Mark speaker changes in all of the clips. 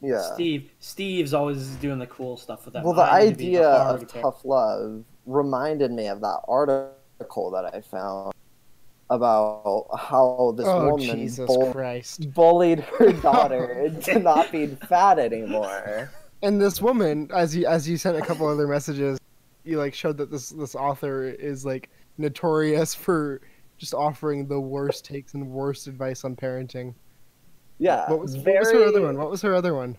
Speaker 1: Yeah.
Speaker 2: Steve's always doing the cool stuff with that.
Speaker 1: Well, the
Speaker 2: I need to be the
Speaker 1: idea
Speaker 2: hard
Speaker 1: of
Speaker 2: character.
Speaker 1: tough love reminded me of that article that I found about how this
Speaker 3: Oh,
Speaker 1: woman
Speaker 3: Jesus Christ.
Speaker 1: bullied her daughter into not being fat anymore.
Speaker 3: And this woman, as you sent a couple other messages, you like showed that this author is like notorious for just offering the worst takes and worst advice on parenting.
Speaker 1: Yeah,
Speaker 3: What was her other one? What was her other one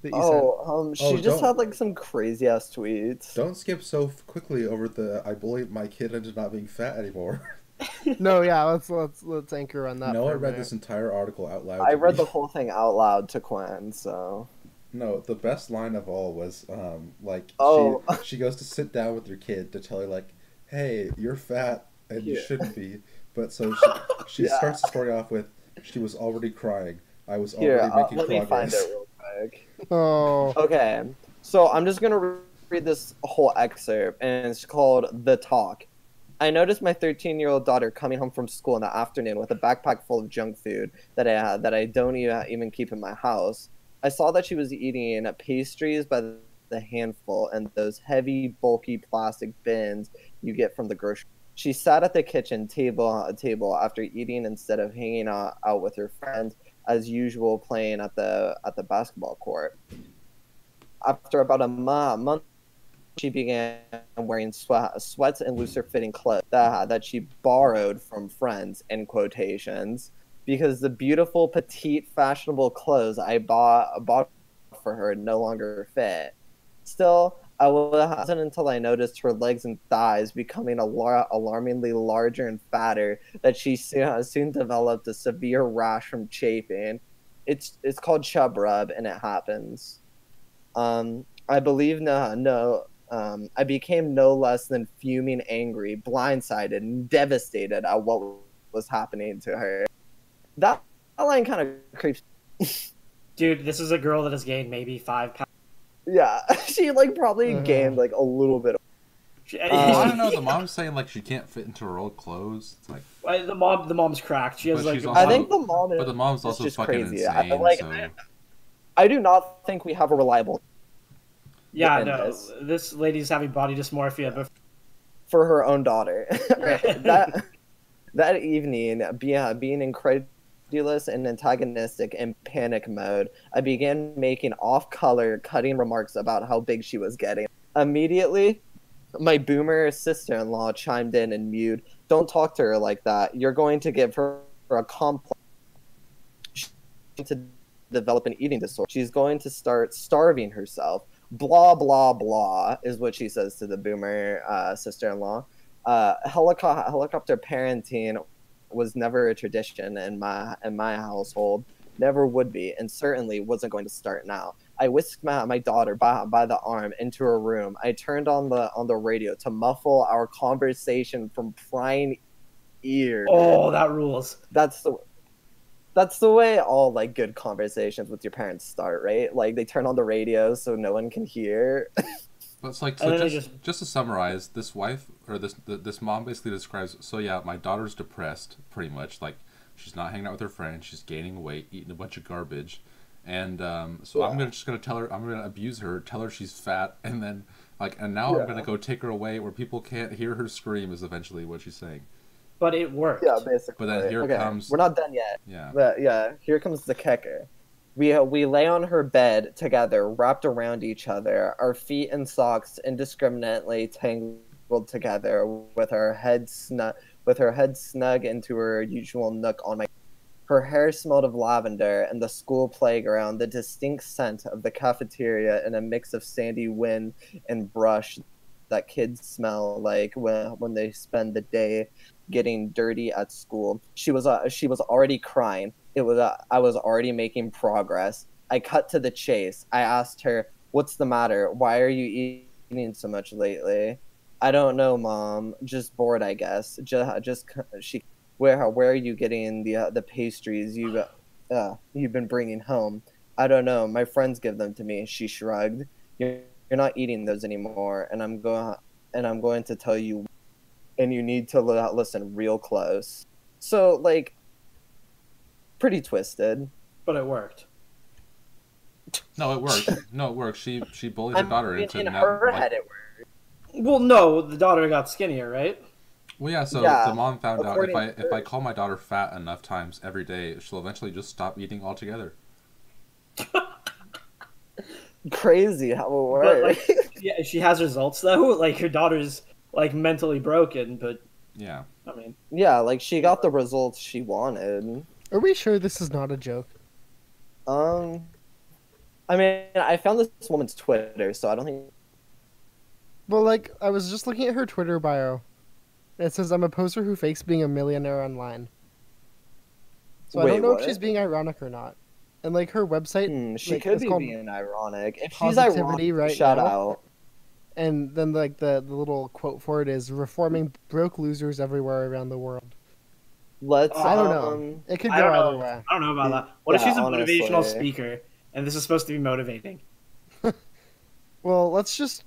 Speaker 3: that you sent?
Speaker 1: She just had like some crazy ass tweets.
Speaker 4: Don't skip so quickly over the I bullied my kid into not being fat anymore.
Speaker 3: No, yeah, let's anchor on that.
Speaker 4: No, I read this entire article out loud.
Speaker 1: I read the whole thing out loud to Quinn, so.
Speaker 4: No, the best line of all was she goes to sit down with her kid to tell her like, hey, you're fat and you shouldn't be. But so she starts the story off with, she was already crying. I was already making progress. Let me find it real quick.
Speaker 3: Oh.
Speaker 1: Okay, so I'm just gonna read this whole excerpt, and it's called "The Talk." I noticed my 13-year-old daughter coming home from school in the afternoon with a backpack full of junk food that I don't even keep in my house. I saw that she was eating pastries by the handful and those heavy, bulky plastic bins you get from the grocery. She sat at the kitchen table after eating instead of hanging out with her friends as usual, playing at the basketball court. After about a month, she began wearing sweats and looser fitting clothes that she borrowed from friends, in quotations, because the beautiful, petite, fashionable clothes I bought for her no longer fit. Still, I wasn't until I noticed her legs and thighs becoming alarmingly larger and fatter that she soon developed a severe rash from chafing. It's called chub rub, and it happens. I believe I became no less than fuming, angry, blindsided, and devastated at what was happening to her. That line kind of creeps.
Speaker 2: Dude, this is a girl that has gained maybe 5 pounds.
Speaker 1: Yeah, she like probably gained like a little bit.
Speaker 5: I don't know. The mom's saying like she can't fit into her old clothes. It's like
Speaker 2: the mom's cracked. She has like.
Speaker 1: I think the mom is.
Speaker 5: But the mom's also
Speaker 1: just
Speaker 5: fucking
Speaker 1: crazy.
Speaker 5: insane.
Speaker 1: I do not think we have a reliable.
Speaker 2: Yeah, no. This lady's having body dysmorphia, but
Speaker 1: for her own daughter. that evening, being incredulous and antagonistic in panic mode, I began making off-color, cutting remarks about how big she was getting. Immediately, my boomer sister-in-law chimed in and mewed, "Don't talk to her like that. You're going to give her a complex to develop an eating disorder. She's going to start starving herself. Blah, blah, blah," is what she says to the boomer sister-in-law. Helicopter parenting was never a tradition in my household. Never would be, and certainly wasn't going to start now. I whisked my daughter by the arm into her room. I turned on the radio to muffle our conversation from prying ears.
Speaker 2: Oh, that rules.
Speaker 1: That's the way all like good conversations with your parents start, right? Like they turn on the radio so no one can hear.
Speaker 5: But it's like, so just to summarize, this wife or this mom basically describes. So yeah, my daughter's depressed, pretty much. Like she's not hanging out with her friends. She's gaining weight, eating a bunch of garbage, and so yeah. I'm gonna tell her. I'm gonna abuse her, tell her she's fat, and then now I'm gonna go take her away where people can't hear her scream. Is eventually what she's saying.
Speaker 2: But it worked.
Speaker 1: Yeah, basically.
Speaker 5: But then here comes.
Speaker 1: We're not done yet.
Speaker 5: Yeah.
Speaker 1: But yeah, here comes the kicker. We lay on her bed together, wrapped around each other, our feet in socks indiscriminately tangled together, with her head snug into her usual nook on my. Her hair smelled of lavender and the school playground, the distinct scent of the cafeteria, and a mix of sandy wind and brush that kids smell like when they spend the day getting dirty at school. She was already crying. I was already making progress. I cut to the chase. I asked her, "What's the matter? Why are you eating so much lately?" "I don't know, Mom. Just bored, I guess." Where are you getting the pastries you've been bringing home?" "I don't know. My friends give them to me." She shrugged. You're not eating those anymore, and I'm going to tell you, and you need to listen real close. So, like, pretty twisted.
Speaker 2: But it worked.
Speaker 5: No, it worked. No, it worked. She bullied her daughter into
Speaker 1: in her head it worked.
Speaker 2: Well, no, the daughter got skinnier, right?
Speaker 5: Well, yeah. So the mom found out if I call my daughter fat enough times every day, she'll eventually just stop eating altogether.
Speaker 1: Crazy how it works.
Speaker 2: But, like, yeah, she has results though. Like her daughter's like mentally broken, but
Speaker 5: yeah.
Speaker 2: I mean,
Speaker 1: yeah, like she got the results she wanted.
Speaker 3: Are we sure this is not a joke?
Speaker 1: I mean, I found this woman's Twitter, so I don't think.
Speaker 3: Well, like, I was just looking at her Twitter bio. It says, I'm a poser who fakes being a millionaire online. So I don't know if she's being ironic or not. And, like, her website...
Speaker 1: she could be being ironic. If she's
Speaker 3: ironic,
Speaker 1: right shout out.
Speaker 3: And then, like, the little quote for it is, reforming broke losers everywhere around the world. I don't know. It could go either way.
Speaker 2: I don't know about that. What if she's a motivational speaker, and this is supposed to be motivating?
Speaker 3: Well, let's just...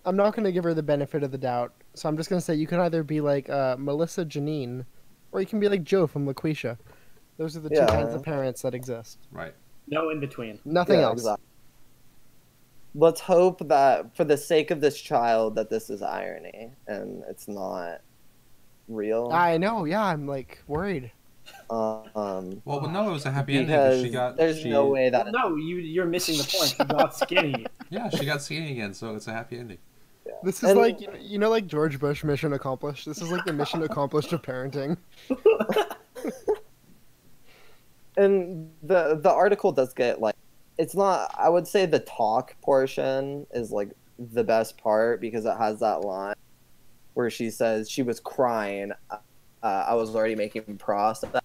Speaker 3: I'm not going to give her the benefit of the doubt, so I'm just going to say you can either be like Melissa Janine, or you can be like Joe from LaQuisha. Those are the two kinds of parents that exist.
Speaker 5: Right.
Speaker 2: No in between.
Speaker 3: Nothing else.
Speaker 1: Exactly. Let's hope that, for the sake of this child, that this is irony, and it's not real.
Speaker 3: I know, yeah, I'm like worried.
Speaker 5: Well, no, it was a happy ending because she got.
Speaker 1: There's no way that.
Speaker 2: No, you're missing the point. She got skinny.
Speaker 5: Yeah, she got skinny again, so it's a happy ending.
Speaker 1: Yeah.
Speaker 3: This is like like George Bush mission accomplished. This is like the mission accomplished of parenting.
Speaker 1: And the article does get like, it's not. I would say the talk portion is like the best part because it has that line where she says she was crying. I was already making process,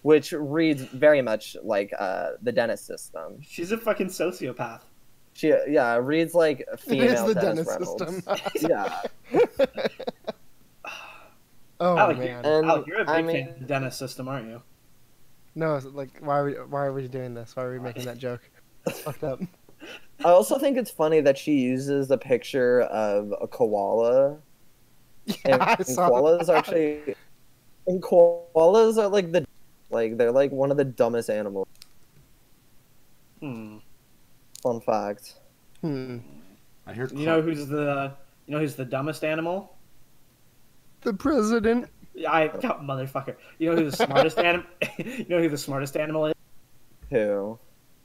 Speaker 1: which reads very much like the dentist system.
Speaker 2: She's a fucking sociopath.
Speaker 1: She reads like female Dennis Reynolds. System. Yeah.
Speaker 3: Oh
Speaker 2: Alec,
Speaker 3: man,
Speaker 2: Alec, you're a big fan of the dentist system, aren't you?
Speaker 3: No, like why are we doing this? Why are we making that joke? That's fucked up.
Speaker 1: I also think it's funny that she uses the picture of a koala.
Speaker 3: Yeah,
Speaker 1: and koalas actually, and koalas are like they're like one of the dumbest animals. Fun fact.
Speaker 5: I hear.
Speaker 2: You know who's the dumbest animal?
Speaker 3: The president.
Speaker 2: Motherfucker. You know who the smartest animal? You know who the smartest animal is?
Speaker 1: Who?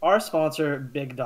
Speaker 2: Our sponsor, Big Dog.